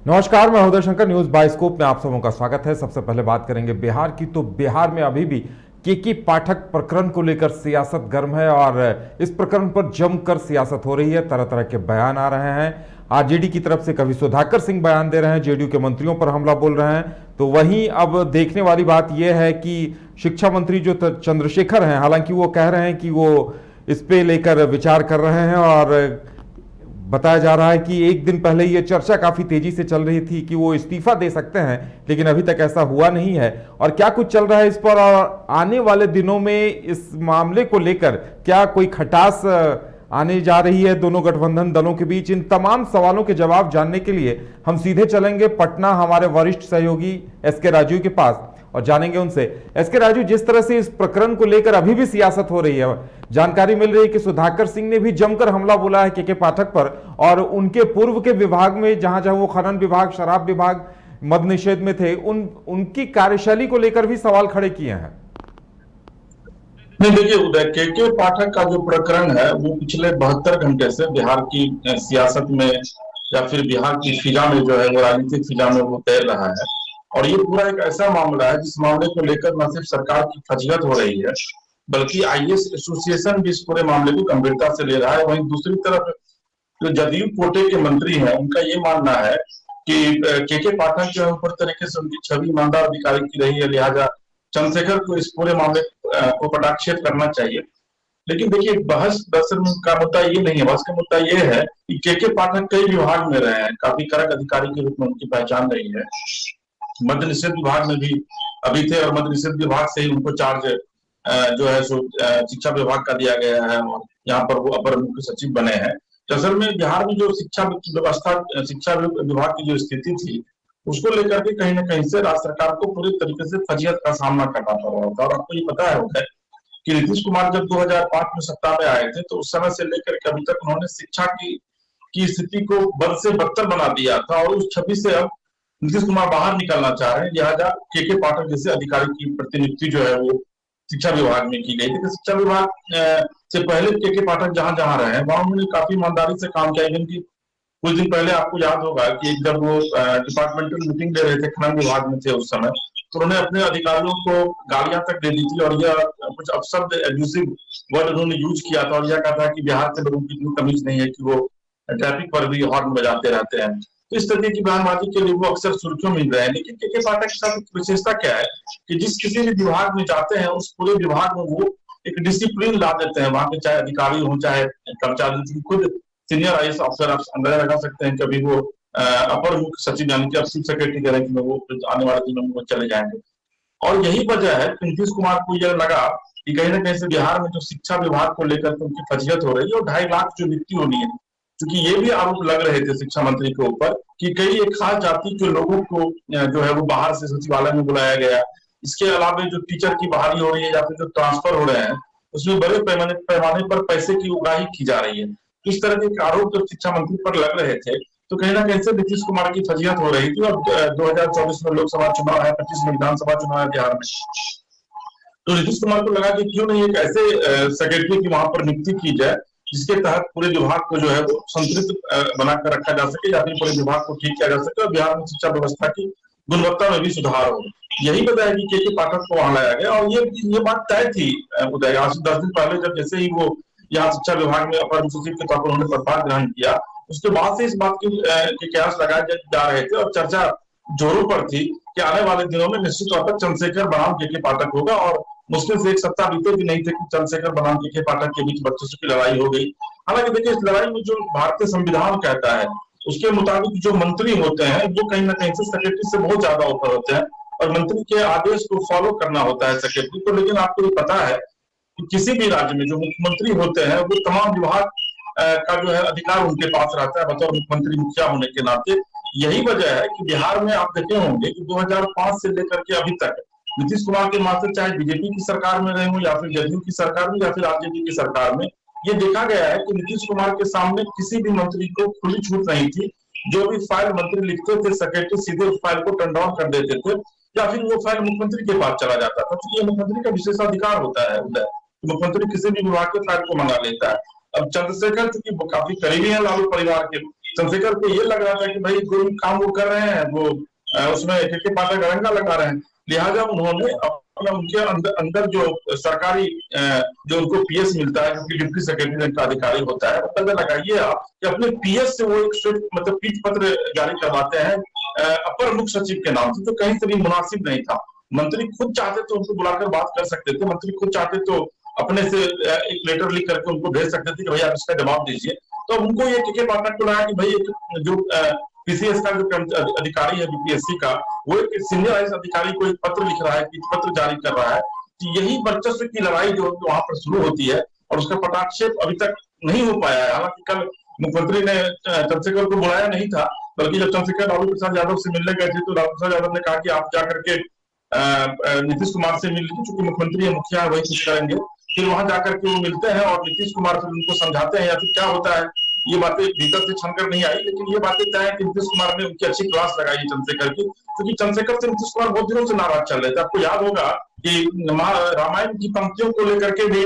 नमस्कार, मैं Uday Shankar. News bioscope में आप सबों का स्वागत है। सबसे पहले बात करेंगे बिहार की। तो बिहार में अभी भी के पाठक प्रकरण को लेकर सियासत गर्म है और इस प्रकरण पर जमकर सियासत हो रही है। तरह तरह के बयान आ रहे हैं। आरजेडी की तरफ से कभी सुधाकर सिंह बयान दे रहे हैं, जेडीयू के मंत्रियों पर हमला बोल रहे हैं। तो वहीं अब देखने वाली बात यह है कि शिक्षा मंत्री जो चंद्रशेखर हैं, हालांकि वो कह रहे हैं कि वो इस पे लेकर विचार कर रहे हैं और बताया जा रहा है कि एक दिन पहले ये चर्चा काफी तेजी से चल रही थी कि वो इस्तीफा दे सकते हैं, लेकिन अभी तक ऐसा हुआ नहीं है। और क्या कुछ चल रहा है इस पर और आने वाले दिनों में इस मामले को लेकर क्या कोई खटास आने जा रही है दोनों गठबंधन दलों के बीच, इन तमाम सवालों के जवाब जानने के लिए हम सीधे चलेंगे पटना हमारे वरिष्ठ सहयोगी एसके राजू के पास और जानेंगे उनसे। एसके राजू, जिस तरह से इस प्रकरण को लेकर अभी भी सियासत हो रही है, जानकारी मिल रही है कि सुधाकर सिंह ने भी जमकर हमला बोला है के पाठक पर और उनके पूर्व के विभाग में जहां जहां वो खनन विभाग, शराब विभाग, मद निषेध में थे, उनकी कार्यशैली को लेकर भी सवाल खड़े किए हैं। नहीं, देखिए उदय, के पाठक का जो प्रकरण है वो पिछले 72 घंटे से बिहार की सियासत में या फिर बिहार की फिजा में जो है वो राजनीतिक फिजा में वो तैर रहा है। और ये पूरा एक ऐसा मामला है जिस मामले को लेकर न सिर्फ सरकार की फजीहत हो रही है, बल्कि आईएएस एसोसिएशन भी इस पूरे मामले को गंभीरता से ले रहा है। वहीं दूसरी तरफ जो जदयू कोटे के मंत्री हैं, उनका ये मानना है कि के पाठक जो है ऊपर तरीके से उनकी छवि ईमानदार अधिकारी की रही है, लिहाजा चंद्रशेखर को इस पूरे मामले को कटाक्षेप करना चाहिए। लेकिन देखिए, बहस दरअसल का मुद्दा ये नहीं है। बहस का मुद्दा ये है कि के पाठक कई विभाग में रहे हैं, काफी कड़क अधिकारी के रूप में उनकी पहचान रही है। मद्य निषेध विभाग में भी अभी थे और मद्य निषेध विभाग से ही उनको चार्ज जो है सो शिक्षा विभाग का दिया गया है और यहाँ पर वो अपर मुख्य सचिव बने हैं। तो असल में बिहार में जो शिक्षा व्यवस्था, शिक्षा विभाग की जो स्थिति थी, उसको लेकर के कहीं ना कहीं से राज्य सरकार को पूरी तरीके से फजीहत का सामना करना पड़ रहा था। और आपको ये पता है कि नीतीश कुमार जब 2005 में सत्ता में आए थे, तो उस समय से लेकर के अभी तक उन्होंने शिक्षा की स्थिति को बद से बदतर बना दिया था। और उस छवि से अब नीतीश कुमार बाहर निकलना चाह रहे हैं, लिहाजा के पाठक जैसे अधिकारी की प्रतिनियुक्ति जो है वो शिक्षा विभाग में की गई थी। शिक्षा विभाग से पहले के पाठक जहां जहां रहे हैं वहां उन्होंने काफी ईमानदारी से काम किया। इवन की कुछ दिन पहले आपको याद होगा कि जब वो डिपार्टमेंटल मीटिंग दे रहे थे, खनन विभाग में थे उस समय, तो उन्होंने अपने अधिकारियों को गालियां तक दे दी थी और यह कुछ अपशब्द एब्यूसिव वर्ड उन्होंने यूज किया था और यह कहा था कि बिहार के लोगों की इतनी तमीज नहीं है कि वो ट्रैफिक पर भी हॉर्न बजाते रहते हैं। तो इस तरह की बयानबाजी के लिए वो अक्सर सुर्खियों में रहे हैं। लेकिन के पाठक के साथ विशेषता क्या है कि जिस किसी भी विभाग में जाते हैं उस पूरे विभाग में वो एक डिसिप्लिन ला देते हैं। वहां के चाहे अधिकारी हो चाहे कर्मचारी, खुद सीनियर आईएएस अफसर आप अंदाजा लगा सकते हैं कभी वो अपर मुख्य सचिव यानी कि चीफ सेक्रेटरी के रैंक में वो आने वाले दिनों में वो चले जाएंगे। और यही वजह है कि नीतीश कुमार को यह लगा कि कहीं ना कहीं से बिहार में जो शिक्षा विभाग को लेकर उनकी फजीहत हो रही है और 2.5 लाख जो नियुक्ति होनी है, क्योंकि ये भी आरोप लग रहे थे शिक्षा मंत्री के ऊपर कि कई एक खास जाति के लोगों को जो है वो बाहर से सचिवालय में बुलाया गया। इसके अलावा जो टीचर की बहाली हो रही है या फिर जो ट्रांसफर हो रहे हैं, उसमें बड़े पैमाने पर पैसे की उगाही की जा रही है। इस तरह के आरोप जब शिक्षा मंत्री पर लग रहे थे तो कहीं ना कहीं से नीतीश कुमार की फजीहत हो रही थी। और 2024 में लोकसभा चुनाव है, 25 में विधानसभा चुनाव है बिहार में, तो नीतीश कुमार को लगा कि क्यों नहीं एक ऐसे सेक्रेटरी की वहां पर नियुक्ति की जाए जिसके तहत पूरे विभाग को जो है वो संतुलित बनाकर रखा जा सके या फिर पूरे विभाग को ठीक किया जा सके और बिहार में शिक्षा व्यवस्था की गुणवत्ता में भी सुधार हो। यही वजह है कि के पाठक को वहां लाया गया। और ये बात तय थी उदय, आज 10 दिन पहले जब जैसे ही वो यहाँ शिक्षा विभाग में अपर मुख्य सचिव के तौर पर उन्होंने पदभार ग्रहण किया, उसके बाद से इस बात के कयास लगाए जा रहे थे और चर्चा जोरों पर थी कि आने वाले दिनों में निश्चित तौर पर चंद्रशेखर बनाम के पाठक होगा। और मुश्किल से एक सप्ताह बीते भी नहीं थे कि चंद्रशेखर बनाम के पाठक के बीच वर्चस्व की लड़ाई हो गई। हालांकि देखिए, इस लड़ाई में जो भारतीय संविधान कहता है उसके मुताबिक जो मंत्री होते हैं वो कहीं ना कहीं से सेक्रेटरी से बहुत ज्यादा ऊपर होते हैं और मंत्री के आदेश को फॉलो करना होता है सेक्रेटरी को। लेकिन आपको ये पता है कि किसी भी राज्य में जो मुख्यमंत्री होते हैं वो तमाम विभाग का जो है अधिकार उनके पास रहता है बतौर मुख्यमंत्री मुखिया होने के नाते। यही वजह है कि बिहार में आप देखे होंगे कि 2005 से लेकर के अभी तक नीतीश कुमार के मात्र चाहे बीजेपी की सरकार में रहे हो या फिर जदयू की सरकार में या फिर आरजेडी की सरकार में, ये देखा गया है कि नीतीश कुमार के सामने किसी भी मंत्री को खुली छूट नहीं थी। जो भी फाइल मंत्री लिखते थे, सेक्रेटरी सीधे उस फाइल को टर्न डाउन कर देते थे या फिर वो फाइल मुख्यमंत्री के पास चला जाता था। तो ये मुख्यमंत्री का विशेषाधिकार होता है उदय, मुख्यमंत्री किसी भी विभाग के फाइल को मंगा लेता है। अब चंद्रशेखर चूंकि काफी करीबी है लालू परिवार के, चंद्रशेखर को ये लग रहा था कि भाई जो काम वो कर रहे हैं वो उसमें के पाठक अड़ंगा लगा रहे हैं, लिहाजा उन्होंने अपना उनके अंदर जो सरकारी जो उनको पीएस मिलता है, जो कि डिप्टी सेक्रेटरी का अधिकारी होता है, पता लगाइए आप कि अपने पीएस से वो एक मतलब पीठ पत्र जारी करवाते हैं अपर मुख्य सचिव के नाम से, तो कहीं से भी मुनासिब नहीं था। मंत्री खुद चाहते तो उनको बुलाकर बात कर सकते थे, मंत्री खुद चाहते तो अपने से एक लेटर लिख करके उनको भेज सकते थे कि भाई आप इसका जवाब दीजिए। तो उनको ये के पाठक को लगा कि भाई एक जो पीसीएस का जो अधिकारी है बीपीएससी का, वो एक सीनियर आईएएस अधिकारी को एक पत्र लिख रहा है, पत्र जारी कर रहा है। तो यही वर्चस्व की लड़ाई जो वहां पर शुरू होती है और उसका पटाक्षेप अभी तक नहीं हो पाया है। हालांकि कल मुख्यमंत्री ने चंद्रशेखर को बुलाया नहीं था, बल्कि जब चंद्रशेखर लालू प्रसाद यादव से मिलने गए थे तो लालू प्रसाद यादव ने कहा कि आप जाकर के नीतीश कुमार से मिल लीजिए, चूंकि मुख्यमंत्री है, मुखिया है, वही कुछ करेंगे। फिर वहां जाकर के वो मिलते हैं और नीतीश कुमार फिर उनको समझाते हैं या फिर क्या होता है, ये बातें भीतर से छनकर नहीं आई, लेकिन ये बातें तय है कि नीतीश कुमार ने उनकी अच्छी क्लास लगाई है चंद्रशेखर की, क्योंकि चंद्रशेखर से नीतीश कुमार बहुत दिनों से नाराज चल रहे थे। आपको याद होगा कि रामायण की पंक्तियों को लेकर के भी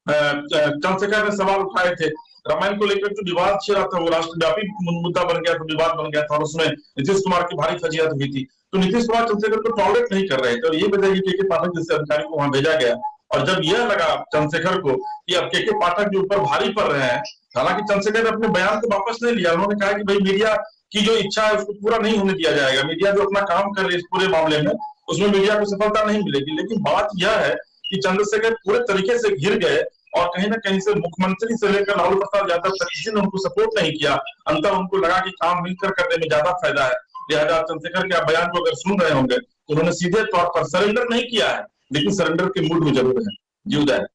चंद्रशेखर ने सवाल उठाए थे। रामायण को लेकर जो विवाद छिड़ा था वो राष्ट्रव्यापी मुद्दा बन गया था, विवाद बन गया था और उसमें नीतीश कुमार की भारी फजीहत हुई थी। तो नीतीश कुमार चंद्रशेखर को टॉलरेट नहीं कर रहे थे और ये वजह के पाठक जैसे अधिकारी को वहां भेजा गया। और जब यह लगा चंद्रशेखर को कि अब के पाठक के ऊपर भारी पड़ रहे हैं, हालांकि चंद्रशेखर ने अपने बयान को वापस नहीं लिया। उन्होंने कहा कि भाई मीडिया की जो इच्छा है उसको पूरा नहीं होने दिया जाएगा, मीडिया जो अपना काम कर रही है इस पूरे मामले में उसमें मीडिया को सफलता नहीं मिलेगी। लेकिन बात यह है कि चंद्रशेखर पूरे तरीके से घिर गए और कहीं ना कहीं से मुख्यमंत्री से लेकर लालू प्रसाद यादव तक किसी ने उनको सपोर्ट नहीं किया। अंतर उनको लगा कि काम मिलकर करने में ज्यादा फायदा है। लिहाजा चंद्रशेखर के बयान को अगर सुन रहे होंगे तो उन्होंने सीधे तौर पर सरेंडर नहीं किया है, लेकिन सरेंडर के मूड में जरूर है। जी उदय।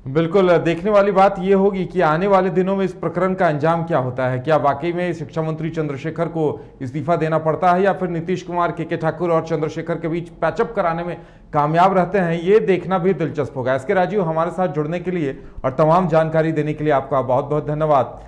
बिल्कुल, देखने वाली बात यह होगी कि आने वाले दिनों में इस प्रकरण का अंजाम क्या होता है। क्या वाकई में शिक्षा मंत्री चंद्रशेखर को इस्तीफा देना पड़ता है या फिर नीतीश कुमार, के ठाकुर और चंद्रशेखर के बीच पैचअप कराने में कामयाब रहते हैं, ये देखना भी दिलचस्प होगा। इसके राजीव, हमारे साथ जुड़ने के लिए और तमाम जानकारी देने के लिए आपका बहुत बहुत धन्यवाद।